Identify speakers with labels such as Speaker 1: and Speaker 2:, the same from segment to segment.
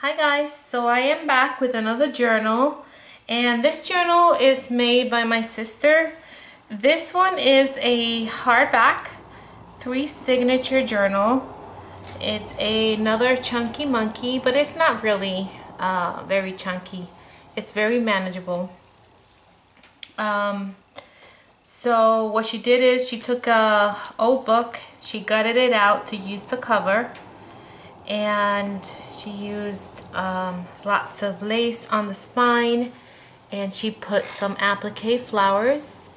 Speaker 1: Hi guys, so I am back with another journal, and this journal is made by my sister. This one is a hardback 3 signature journal. It's another chunky monkey, but it's not really very chunky. It's very manageable. So what she did is she took a old book, she gutted it out to use the cover, and she used lots of lace on the spine, and she put some applique flowers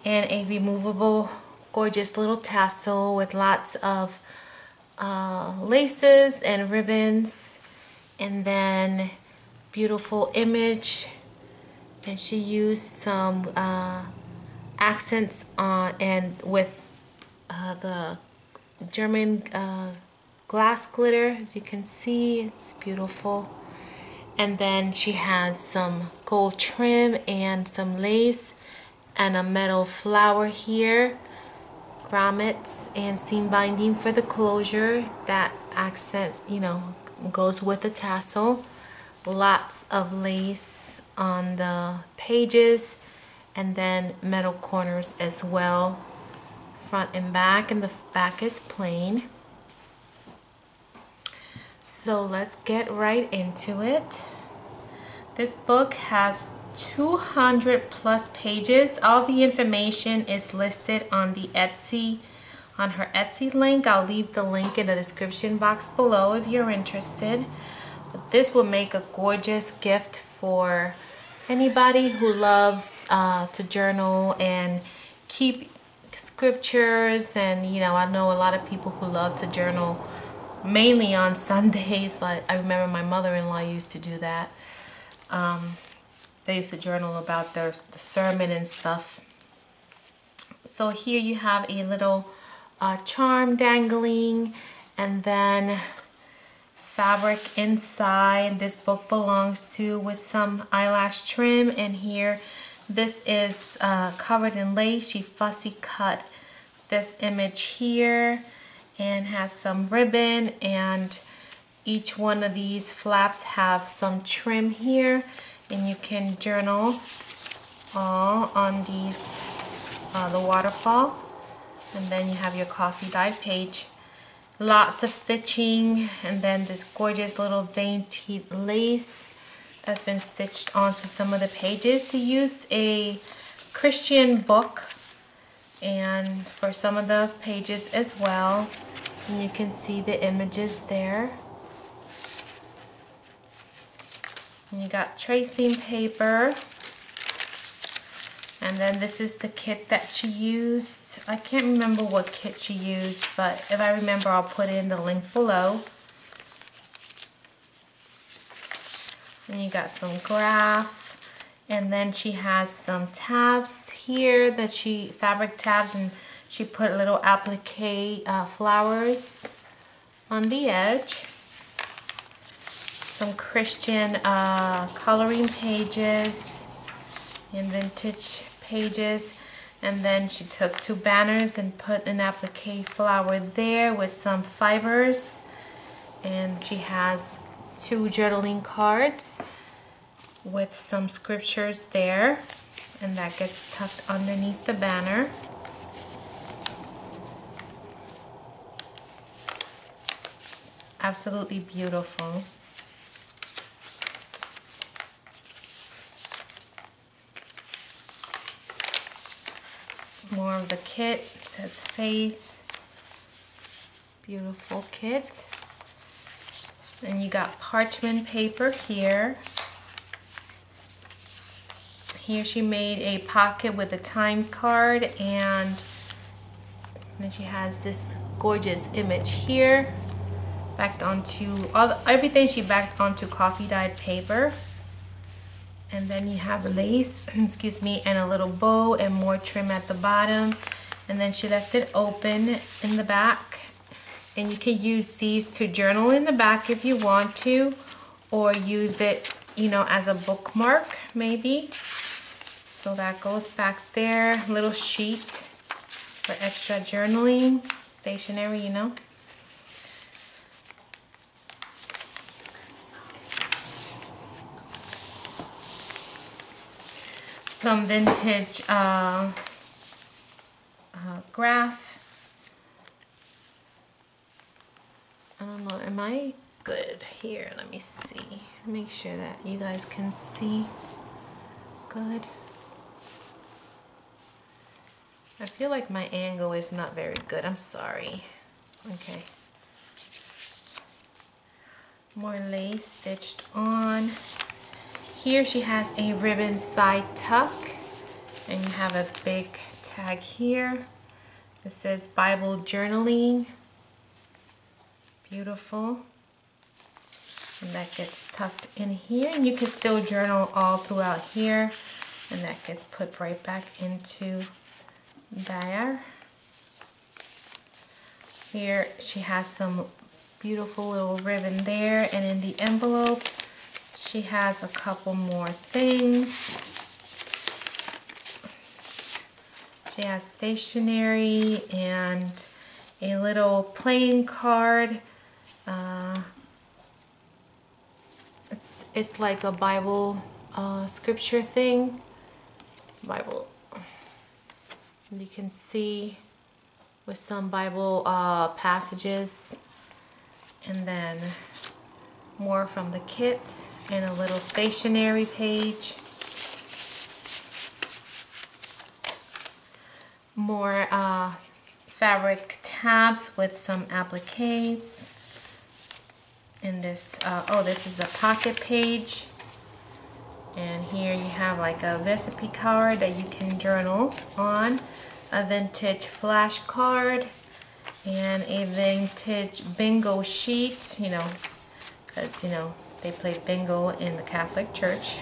Speaker 1: and a removable gorgeous little tassel with lots of laces and ribbons, and then beautiful image, and she used some accents on and with the German glass glitter. As you can see, it's beautiful. And then she has some gold trim and some lace and a metal flower here, grommets and seam binding for the closure. That accent, goes with the tassel. Lots of lace on the pages, and then metal corners as well, front and back, and the back is plain. So let's get right into it. This book has 200 plus pages. All the information is listed on the Etsy, on her Etsy link. I'll leave the link in the description box below if you're interested. But this will make a gorgeous gift for anybody who loves to journal and keep scriptures. And I know a lot of people who love to journal mainly on Sundays. Like, I remember my mother-in-law used to do that. They used to journal about the sermon and stuff. So here you have a little charm dangling, and then fabric inside. This book belongs to with some eyelash trim, and here this is covered in lace. She fussy cut this image here and has some ribbon, and each one of these flaps have some trim here, and you can journal all on these the waterfall. And then you have your coffee dyed page. Lots of stitching, and then this gorgeous little dainty lace that's been stitched onto some of the pages. She used a Christian book and for some of the pages as well, and you can see the images there. And you got tracing paper, and then this is the kit that she used. I can't remember what kit she used, but if I remember, I'll put in the link below. And you got some graph, and then she has some tabs here that fabric tabs, and she put little applique flowers on the edge. Some Christian coloring pages and vintage pages, and then she took 2 banners and put an applique flower there with some fibers, and she has 2 journaling cards with some scriptures there, and that gets tucked underneath the banner. It's absolutely beautiful. More of the kit. It says Faith. Beautiful kit. And you got parchment paper here. Here she made a pocket with a time card, and then she has this gorgeous image here. Backed onto everything she backed onto coffee dyed paper. And then you have lace, excuse me, and a little bow and more trim at the bottom. And then she left it open in the back. And you can use these to journal in the back if you want to, or use it, as a bookmark maybe. So that goes back there. Little sheet for extra journaling, stationery, some vintage graph. I don't know, am I good here? Let me see. Make sure that you guys can see good. I feel like my angle is not very good. I'm sorry. Okay. More lace stitched on. Here she has a ribbon side tuck, and you have a big tag here. It says Bible journaling. Beautiful. And that gets tucked in here, and you can still journal all throughout here, and that gets put right back into there. Here she has some beautiful little ribbon there, and in the envelope she has a couple more things. She has stationery and a little playing card. It's like a Bible scripture thing. Bible. You can see with some Bible passages, and then more from the kit, and a little stationery page. More fabric tabs with some appliques. And this, this is a pocket page. And here you have like a recipe card that you can journal on, a vintage flashcard, and a vintage bingo sheet, you know, because, you know, they play bingo in the Catholic Church.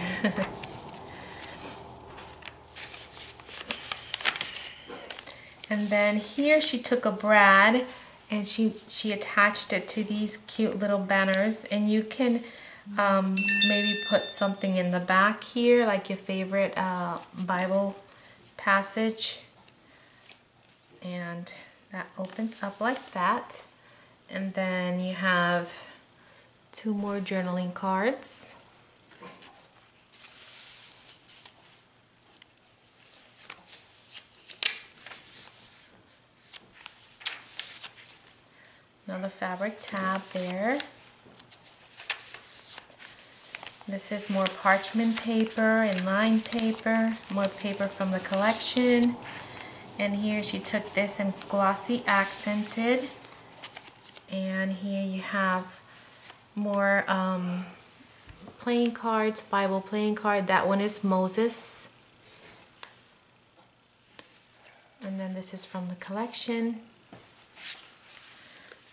Speaker 1: And then here she took a brad and she attached it to these cute little banners, and you can maybe put something in the back here, like your favorite Bible passage, and that opens up like that. And then you have 2 more journaling cards. Another fabric tab there. This is more parchment paper and lined paper, more paper from the collection. And here she took this and glossy accented. And here you have more playing cards, Bible playing card. That one is Moses. And then this is from the collection.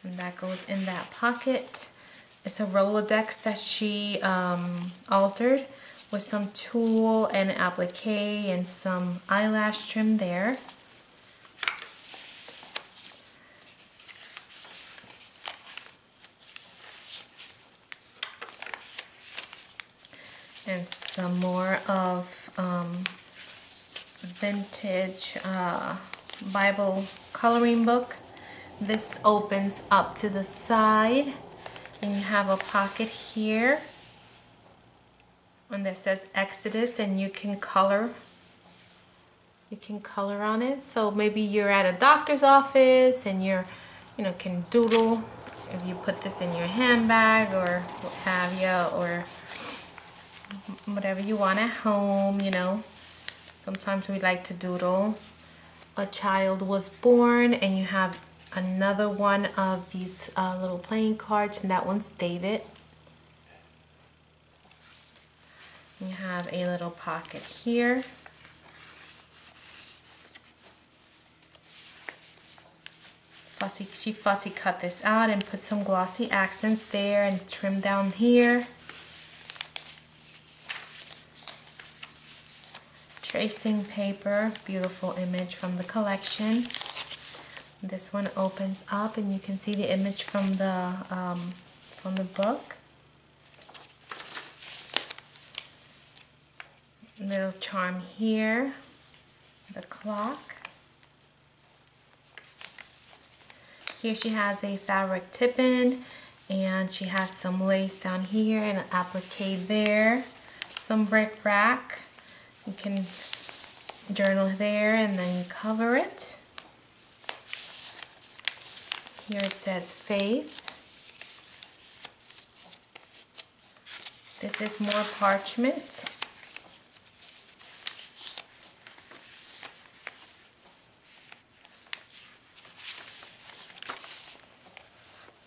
Speaker 1: And that goes in that pocket. It's a Rolodex that she altered with some tulle and applique and some eyelash trim there. And some more of vintage Bible coloring book. This opens up to the side, and you have a pocket here, and that says Exodus, and you can color. You can color on it. So maybe you're at a doctor's office and you're, you know, can doodle. If you put this in your handbag or what have you, or whatever you want at home, you know. Sometimes we like to doodle. A child was born, and you have another one of these little playing cards, and that one's David. You have a little pocket here. She fussy cut this out and put some glossy accents there and trim down here. Tracing paper, beautiful image from the collection. This one opens up, and you can see the image from the book. Little charm here, the clock. Here she has a fabric tip-in, and she has some lace down here and an applique there. Some bric-a-brac. You can journal there, and then you cover it. Here it says faith. This is more parchment.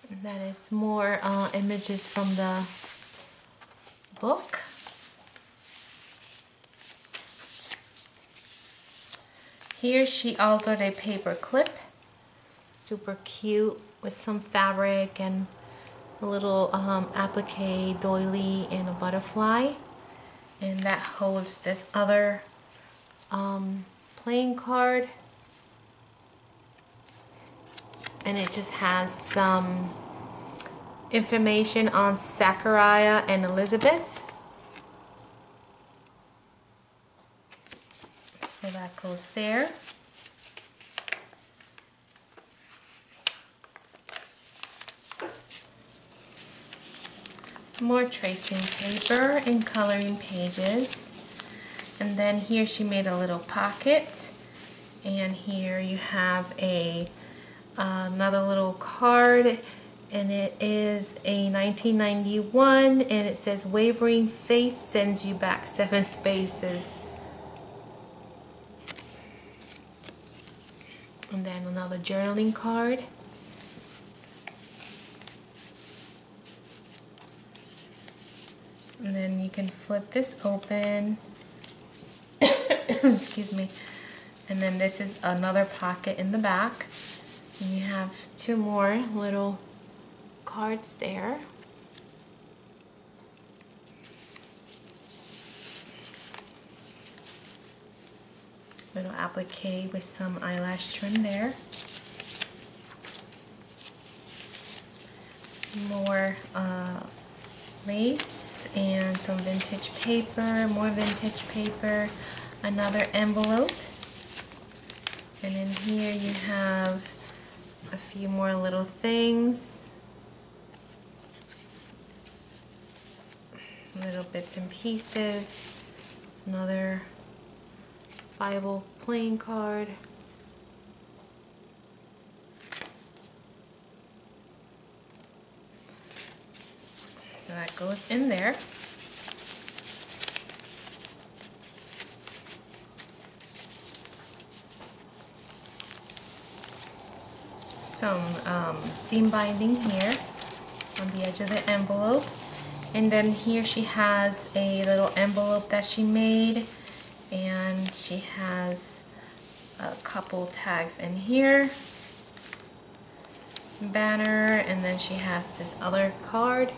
Speaker 1: And that is more images from the book. Here she altered a paper clip. Super cute with some fabric and a little applique doily and a butterfly. And that holds this other playing card. And it just has some information on Zachariah and Elizabeth. So that goes there. More tracing paper and coloring pages. And then here she made a little pocket. And here you have another little card, and it is a 1991, and it says wavering faith sends you back 7 spaces. And then another journaling card. And then you can flip this open. Excuse me. And then this is another pocket in the back. And you have 2 more little cards there. Little applique with some eyelash trim there. More lace and some vintage paper, more vintage paper, another envelope. And in here you have a few more little things, little bits and pieces, another Bible playing card, so that goes in there. Some seam binding here on the edge of the envelope, and then here she has a little envelope that she made, and she has a couple tags in here, banner, and then she has this other card.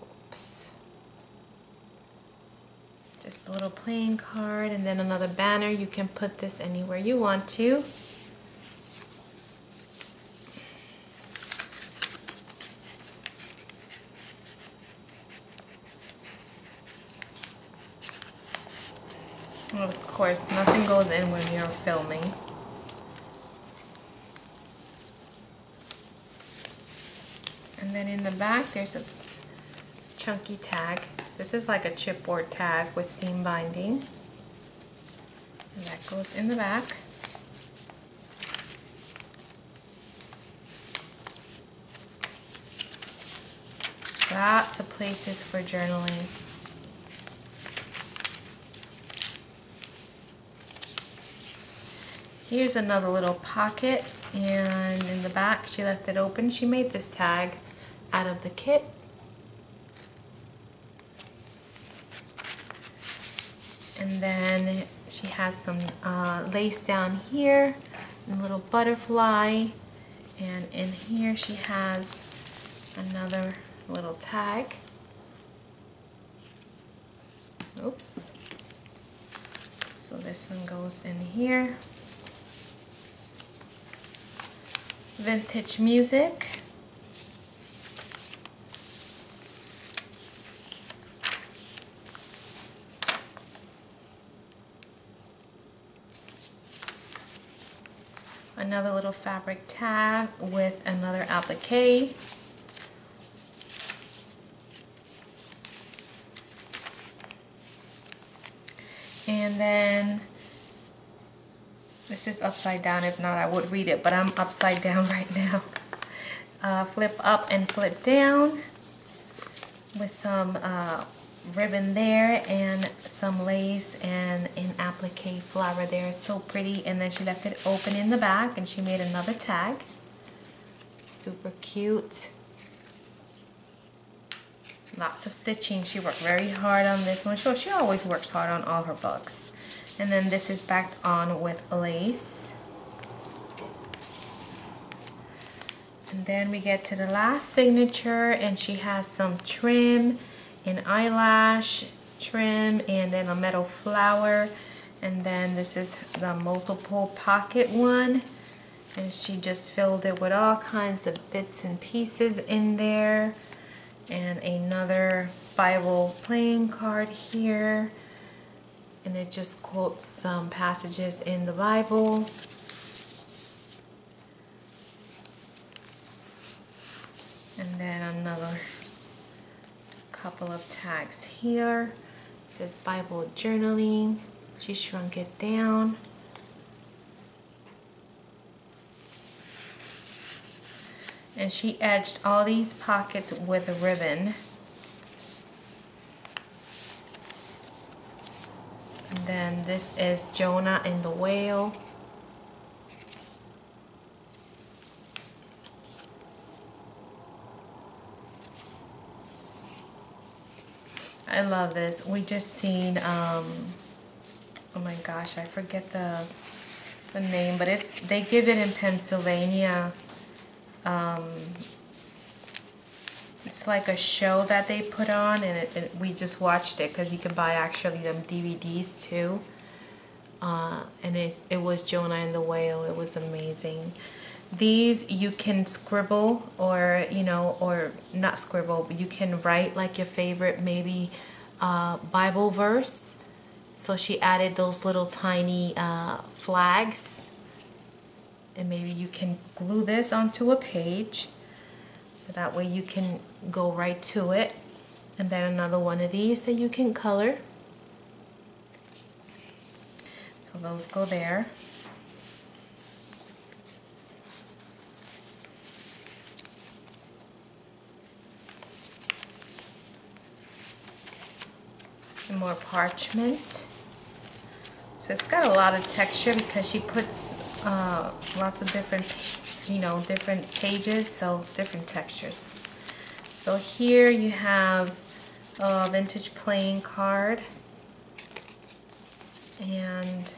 Speaker 1: Oops. Just a little playing card, and then another banner. You can put this anywhere you want to. Of course, nothing goes in when you're filming. And then in the back, there's a chunky tag. This is like a chipboard tag with seam binding. And that goes in the back. Lots of places for journaling. Here's another little pocket, and in the back she left it open. She made this tag out of the kit. And then she has some lace down here, and a little butterfly, and in here she has another little tag. Oops. So this one goes in here. Vintage music. Another little fabric tab with another applique. And then This is upside down. If not, I would read it, but I'm upside down right now. Flip up and flip down with some ribbon there and some lace and an applique flower there. So pretty. And then she left it open in the back and she made another tag. Super cute. Lots of stitching. She worked very hard on this one. She always works hard on all her books. And then this is backed on with lace. And then we get to the last signature, and she has some trim, an eyelash trim, and then a metal flower. And then this is the multiple pocket one. And she just filled it with all kinds of bits and pieces in there. And another Bible playing card here. And it just quotes some passages in the Bible. And then another couple of tags here. It says Bible journaling. She shrunk it down. And she edged all these pockets with a ribbon. And then this is Jonah and the whale. I love this. We just seen, oh my gosh, I forget the name, but they give it in Pennsylvania. It's like a show that they put on, and we just watched it because you can buy actually them DVDs too. And it was Jonah and the Whale. It was amazing. These you can scribble, or or not scribble, but you can write like your favorite maybe Bible verse. So she added those little tiny flags, and maybe you can glue this onto a page, so that way you can go right to it. And then another one of these that you can color. So those go there. And more parchment. So it's got a lot of texture because she puts lots of different, different pages, so different textures. So here you have a vintage playing card, and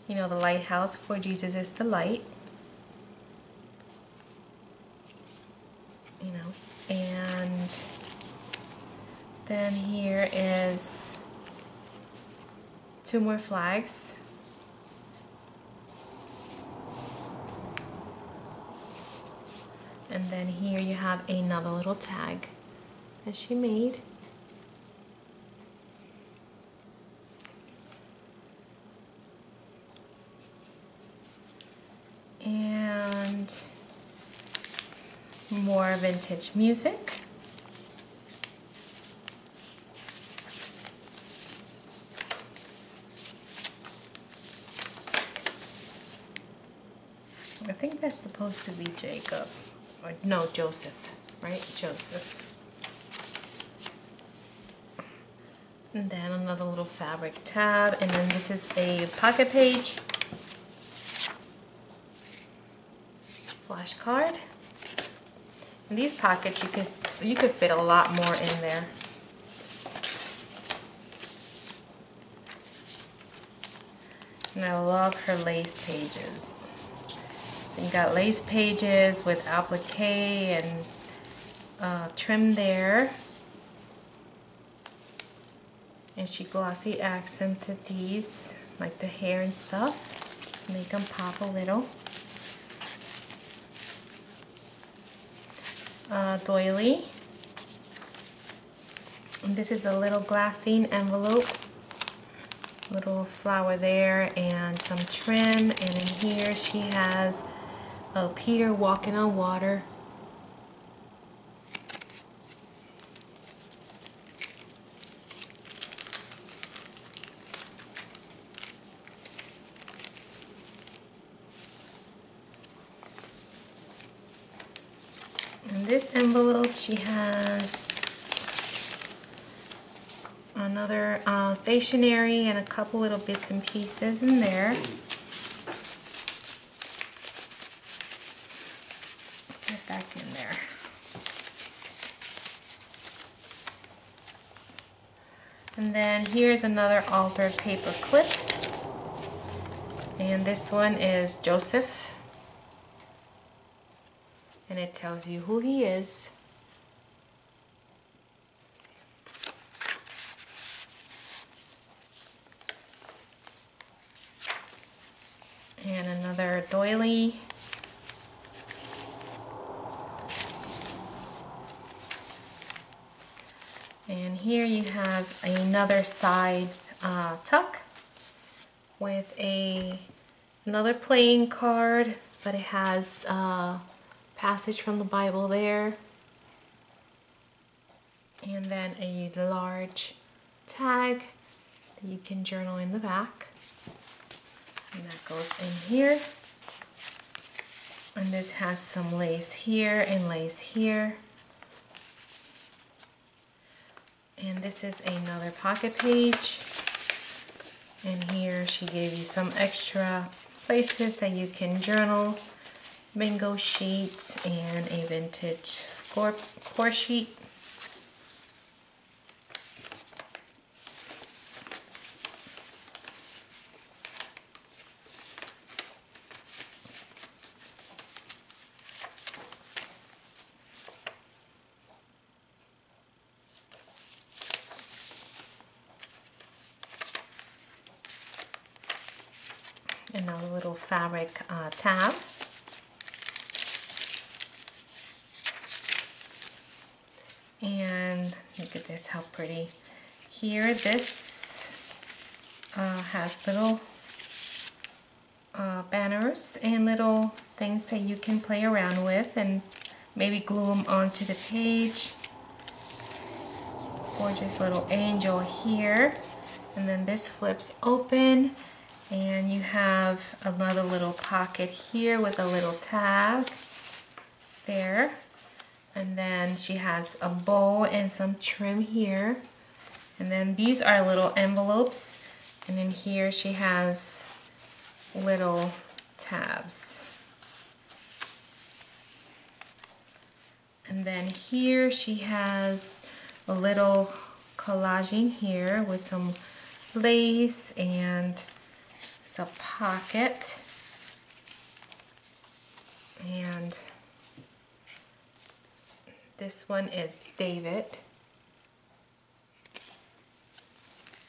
Speaker 1: the lighthouse for Jesus is the light, and then here is two more flags. And then here you have another little tag that she made. And more vintage music. I think that's supposed to be Jacob. Or no, Joseph, right? Joseph. And then another little fabric tab, and then this is a pocket page. Flashcard. In these pockets you could fit a lot more in there. And I love her lace pages. So you got lace pages with applique and trim there. And she glossy accented these, like the hair and stuff, to make them pop a little. Doily. And this is a little glassine envelope. Little flower there and some trim. And in here she has Peter walking on water. envelope, she has another stationery and a couple little bits and pieces in there. Get back in there. And then here's another altered paper clip. And this one is Joseph. And it tells you who he is. And another doily. And here you have another side tuck with another playing card, but it has a passage from the Bible there. And then a large tag that you can journal in the back. And that goes in here. And this has some lace here and lace here. And this is another pocket page. And here she gave you some extra places that you can journal. Bingo sheets and a vintage score sheet. Another little fabric tab. And look at this, how pretty. Here, this has little banners and little things that you can play around with and maybe glue them onto the page. Gorgeous little angel here. And then this flips open. And you have another little pocket here with a little tag there. And then she has a bow and some trim here. And then these are little envelopes. And then here she has little tabs. And then here she has a little collaging here with some lace, and it's a pocket, and this one is David.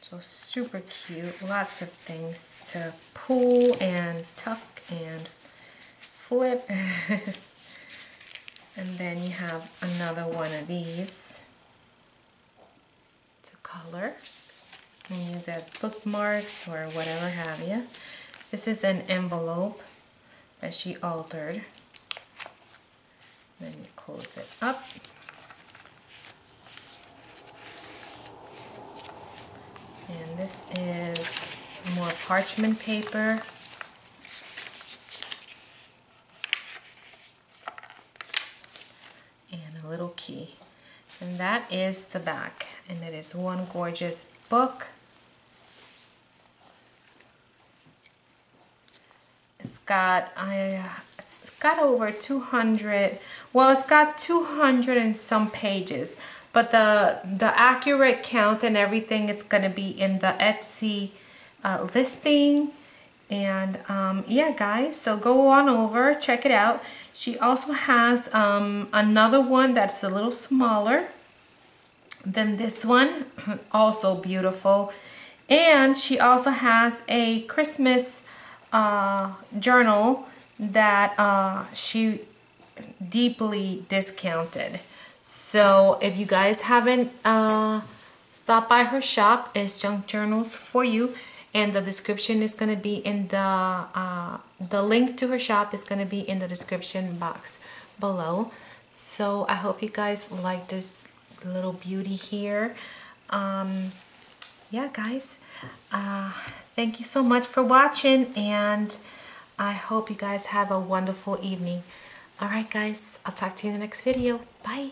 Speaker 1: So super cute, lots of things to pull and tuck and flip. And then you have another one of these to color and use as bookmarks or whatever have you. This is an envelope that she altered. Then you close it up. And this is more parchment paper. And a little key. And that is the back. And it is one gorgeous book. It's got over 200, well, it's got 200 and some pages, but the accurate count and everything, it's going to be in the Etsy listing. And yeah, guys, so go on over, check it out. She also has another one that's a little smaller than this one, also beautiful. And she also has a Christmas journal that she deeply discounted. So if you guys haven't stopped by her shop, it's Junk Journals for You, and the description is going to be in the link to her shop is going to be in the description box below. So I hope you guys like this little beauty here. Yeah, guys, thank you so much for watching, and I hope you guys have a wonderful evening. All right, guys, I'll talk to you in the next video. Bye.